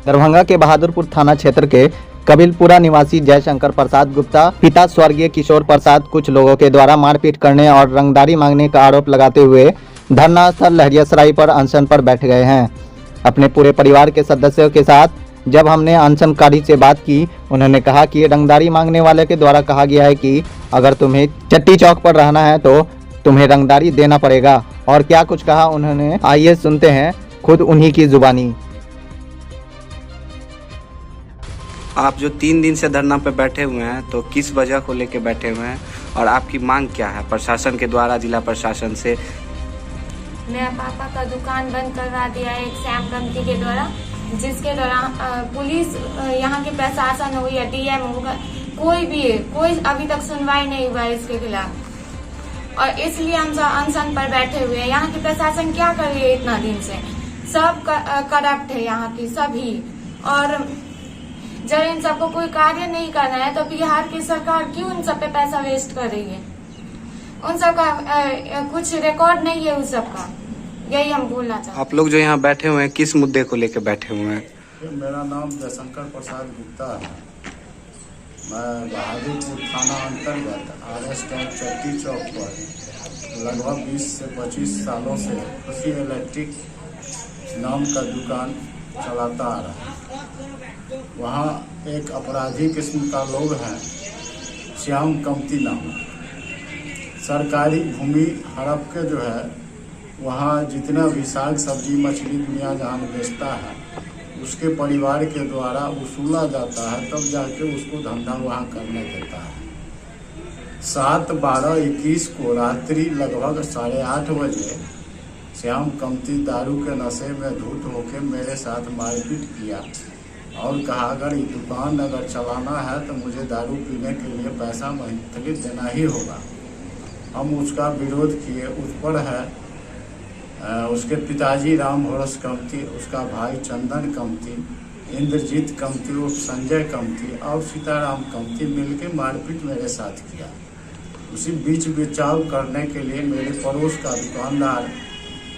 दरभंगा के बहादुरपुर थाना क्षेत्र के कबीलपुरा निवासी जयशंकर प्रसाद गुप्ता पिता स्वर्गीय किशोर प्रसाद कुछ लोगों के द्वारा मारपीट करने और रंगदारी मांगने का आरोप लगाते हुए धरना स्थल लहरियासराय पर अनशन पर बैठ गए हैं। अपने पूरे परिवार के सदस्यों के साथ जब हमने अनशनकारी से बात की, उन्होंने कहा कि रंगदारी मांगने वाले के द्वारा कहा गया है कि अगर तुम्हें चट्टी चौक पर रहना है तो तुम्हें रंगदारी देना पड़ेगा। और क्या कुछ कहा उन्होंने, आइए सुनते हैं खुद उन्हीं की जुबानी। आप जो 3 दिन से धरना पे बैठे हुए हैं, तो किस वजह को लेके बैठे हुए हैं और आपकी मांग क्या है प्रशासन के द्वारा, जिला प्रशासन से? मेरा पापा का दुकान बंद करवा दिया है एक श्याम कंपनी के द्वारा, जिसके दौरान पुलिस, यहाँ के प्रशासन हो या डीएम होगा, कोई अभी तक सुनवाई नहीं हुआ है इसके खिलाफ। और इसलिए हम सब अनशन पर बैठे हुए हैं। यहाँ की प्रशासन क्या कर रही है इतना दिन से? सब करप्ट है यहाँ की सभी। और जब इन सबको कोई कार्य नहीं करना है तो बिहार की सरकार क्यों इन सब पे पैसा वेस्ट कर रही है? उन सब का कुछ रिकॉर्ड नहीं है उस सब का, यही हम बोलना चाहते हैं। आप लोग जो यहाँ बैठे हुए हैं किस मुद्दे को लेकर बैठे हुए हैं? मेरा नाम जयशंकर प्रसाद गुप्ता है। मैं बहादुरपुर थाना अंतर्गत RS कैंप चट्टी चौक पर लगभग 20 से 25 सालों से खुशी इलेक्ट्रिक नाम का दुकान चलाता आ रहा है। वहाँ एक अपराधी किस्म का लोग हैं, श्याम कंपनी नाम, सरकारी भूमि हड़प के जो है वहाँ जितना भी साग सब्जी मछली दुनिया जहाँ बेचता है उसके परिवार के द्वारा वसूला जाता है, तब जाके उसको धंधा वहाँ करने देता है। 7/12/21 को रात्रि लगभग 8:30 बजे श्याम कंपनी दारू के नशे में धुत होकर मेरे साथ मारपीट किया और कहा अगर ये दुकान अगर चलाना है तो मुझे दारू पीने के लिए पैसा मंथली देना ही होगा। हम उसका विरोध किए। उस पर है उसके पिताजी राम भरोस कंपनी, उसका भाई Chandan company, Indrajit company, Sanjay company और सीताराम कंपनी मिलकर मारपीट मेरे साथ किया। उसी बीच बचाव करने के लिए मेरे पड़ोस का दुकानदार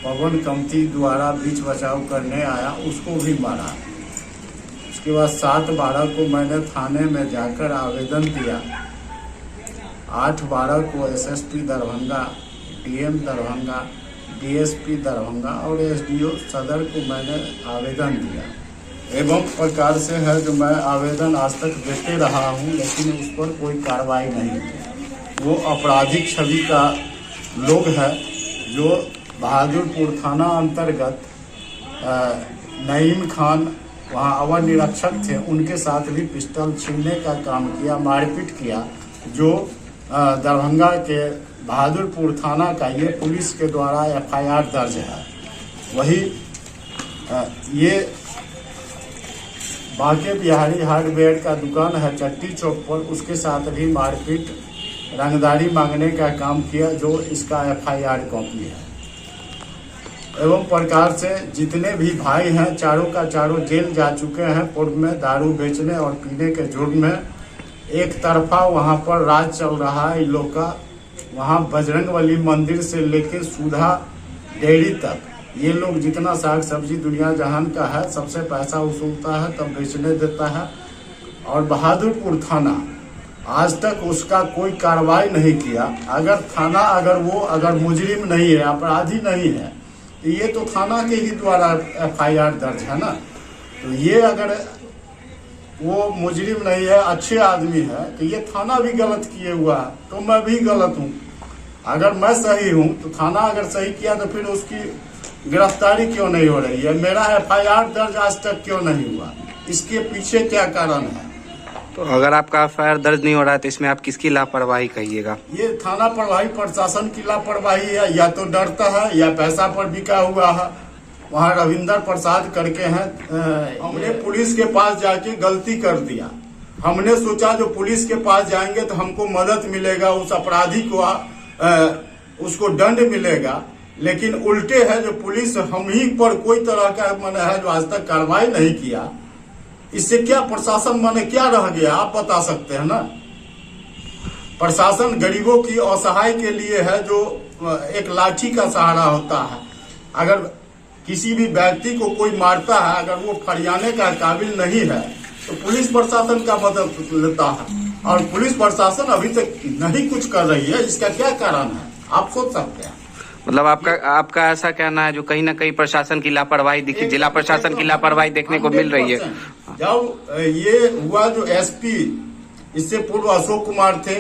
पवन कंपनी द्वारा बीच बचाव करने आया, उसको भी मारा। उसके बाद 7/12 को मैंने थाने में जाकर आवेदन दिया। 8/12 को SSP Darbhanga, DM Darbhanga, DSP Darbhanga और SDO सदर को मैंने आवेदन दिया। एवं प्रकार से है जो मैं आवेदन आज तक देते रहा हूँ, लेकिन उस पर कोई कार्रवाई नहीं हुई। वो आपराधिक छवि का लोग है जो बहादुरपुर थाना अंतर्गत नईम खान वहाँ अवर निरीक्षक थे, उनके साथ भी पिस्टल छीनने का काम किया, मारपीट किया, जो दरभंगा के बहादुरपुर थाना का ये पुलिस के द्वारा FIR दर्ज है। वही ये बांके बिहारी हार्डवेयर का दुकान है चट्टी चौक पर, उसके साथ भी मारपीट रंगदारी मांगने का काम किया, जो इसका FIR कॉपी है। एवं प्रकार से जितने भी भाई हैं चारों का चारों जेल जा चुके हैं पूर्व में दारू बेचने और पीने के जुर्म में। एक तरफा वहाँ पर राज चल रहा है इन लोग का। वहाँ बजरंगबली मंदिर से लेके सुधा डेयरी तक ये लोग जितना साग सब्जी दुनिया जहान का है सबसे पैसा वसूलता है, तब बेचने देता है। और बहादुरपुर थाना आज तक उसका कोई कार्रवाई नहीं किया। अगर थाना अगर मुजरिम नहीं है, अपराधी नहीं है, ये तो थाना के ही द्वारा FIR दर्ज है ना। तो ये अगर वो मुजरिम नहीं है, अच्छे आदमी है, तो ये थाना भी गलत किए हुआ है, तो मैं भी गलत हूँ। अगर मैं सही हूँ तो थाना अगर सही किया तो फिर उसकी गिरफ्तारी क्यों नहीं हो रही है? मेरा FIR दर्ज आज तक क्यों नहीं हुआ? इसके पीछे क्या कारण है? तो अगर आपका FIR दर्ज नहीं हो रहा है तो इसमें आप किसकी लापरवाही कहिएगा? ये थाना प्रभारी प्रशासन की लापरवाही है, या तो डरता है या पैसा पर बिका हुआ है। वहाँ रविंदर प्रसाद करके हैं, हमने पुलिस के पास जाके गलती कर दिया। हमने सोचा जो पुलिस के पास जाएंगे तो हमको मदद मिलेगा, उस अपराधी को उसको दंड मिलेगा, लेकिन उल्टे है जो पुलिस हम ही पर कोई तरह का मन है जो आज तक कार्रवाई नहीं किया। इससे क्या प्रशासन माने क्या रह गया, आप बता सकते हैं ना। प्रशासन गरीबों की असहाय के लिए है, जो एक लाठी का सहारा होता है। अगर किसी भी व्यक्ति को कोई मारता है, अगर वो फरियाने का काबिल नहीं है तो पुलिस प्रशासन का मदद लेता है, और पुलिस प्रशासन अभी तक नहीं कुछ कर रही है। इसका क्या कारण है, आप सोच सकते हैं। मतलब आपका ऐसा कहना है जो कहीं ना कहीं प्रशासन की लापरवाही दिखी, जिला प्रशासन की लापरवाही देखने को मिल रही है। जब ये हुआ जो एसपी, इससे पूर्व अशोक कुमार थे,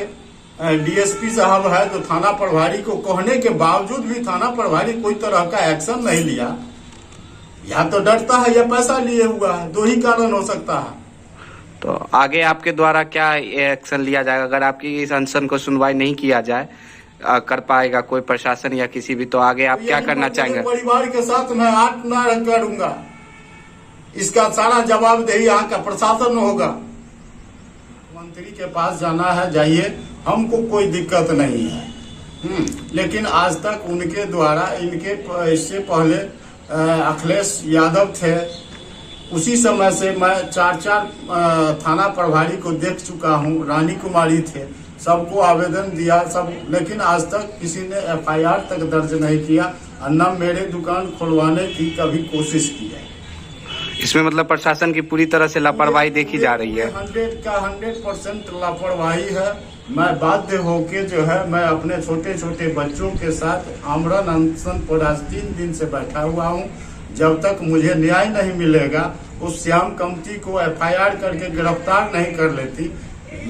डीएसपी साहब है, तो थाना प्रभारी को कहने के बावजूद भी थाना प्रभारी कोई तरह का एक्शन नहीं लिया। या तो डरता है या पैसा लिए हुआ है, दो ही कारण हो सकता है। तो आगे आपके द्वारा क्या एक्शन लिया जाएगा अगर आपकी इस अनशन को सुनवाई नहीं किया जाए, कर पाएगा कोई प्रशासन या किसी भी, तो आगे आप क्या करना चाहेंगे? परिवार के साथ मैं आत्महत्या करूंगा, इसका सारा जवाबदेही यहाँ का प्रशासन होगा। मंत्री के पास जाना है, जाइए, हमको कोई दिक्कत नहीं है। लेकिन आज तक उनके द्वारा, इनके इससे पहले अखिलेश यादव थे, उसी समय से मैं 4 थाना प्रभारी को देख चुका हूँ, रानी कुमारी थे, सबको आवेदन दिया सब, लेकिन आज तक किसी ने एफआईआर तक दर्ज नहीं किया, न मेरे दुकान खुलवाने की कभी कोशिश की है। इसमें मतलब प्रशासन की पूरी तरह से लापरवाही देखी जा रही है। 100% लापरवाही है। मैं बाध्य होके जो है, मैं अपने छोटे छोटे बच्चों के साथ आमरण अनशन पर आज 3 दिन से बैठा हुआ हूँ। जब तक मुझे न्याय नहीं मिलेगा, उस श्याम कमती को एफआईआर करके गिरफ्तार नहीं कर लेती,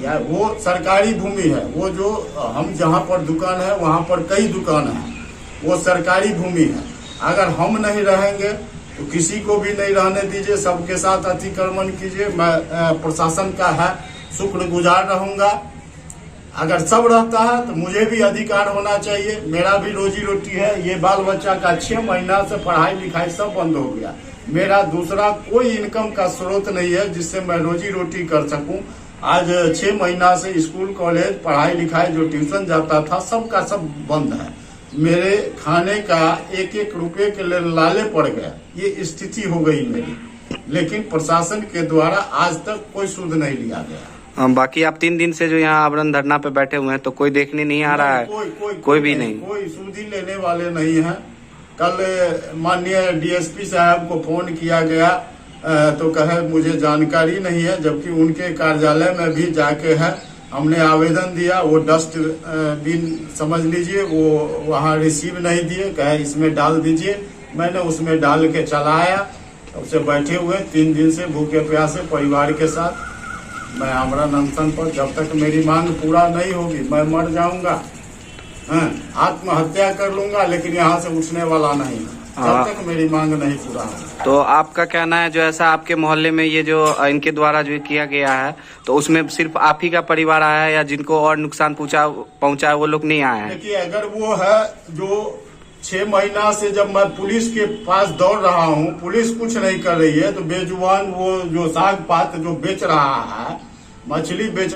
या वो सरकारी भूमि है, वो जो हम जहाँ पर दुकान है वहाँ पर कई दुकान है, वो सरकारी भूमि है। अगर हम नहीं रहेंगे तो किसी को भी नहीं रहने दीजिए, सबके साथ अतिक्रमण कीजिए। मैं प्रशासन का है शुक्रगुजार रहूंगा। अगर सब रहता है तो मुझे भी अधिकार होना चाहिए, मेरा भी रोजी रोटी है। ये बाल बच्चा का 6 महीना से पढ़ाई लिखाई सब बंद हो गया, मेरा दूसरा कोई इनकम का स्रोत नहीं है जिससे मैं रोजी रोटी कर सकूं। आज 6 महीना से स्कूल कॉलेज पढ़ाई लिखाई जो ट्यूशन जाता था सबका सब बंद है। मेरे खाने का 1-1 रुपए के लिए लाले पड़ गया, ये स्थिति हो गई मेरी। लेकिन प्रशासन के द्वारा आज तक कोई सुध नहीं लिया गया। बाकी आप 3 दिन से जो यहाँ आवरण धरना पे बैठे हुए हैं तो कोई देखने नहीं आ रहा है? कोई भी नहीं, कोई सुध ही लेने वाले नहीं है। कल माननीय डीएसपी साहब को फोन किया गया तो कहे मुझे जानकारी नहीं है, जबकि उनके कार्यालय में भी जाके है, हमने आवेदन दिया, वो डस्टबिन समझ लीजिए, वो वहाँ रिसीव नहीं दिए, कहे इसमें डाल दीजिए। मैंने उसमें डाल के चलाया, तब से बैठे हुए 3 दिन से भूखे प्यासे परिवार के साथ मैं आमरण अनशन पर। जब तक मेरी मांग पूरा नहीं होगी मैं मर जाऊंगा, आत्महत्या कर लूंगा, लेकिन यहाँ से उठने वाला नहीं जब तक मेरी मांग नहीं पूरा हो। तो आपका कहना है जो ऐसा आपके मोहल्ले में ये जो इनके द्वारा जो किया गया है, तो उसमें सिर्फ आप ही का परिवार आया है या जिनको और नुकसान पहुंचा है वो लोग नहीं आए हैं? देखिए, अगर वो है जो 6 महीना से जब मैं पुलिस के पास दौड़ रहा हूँ, पुलिस कुछ नहीं कर रही है, तो बेजुबान वो जो साग पात जो बेच रहा है, मछली बेच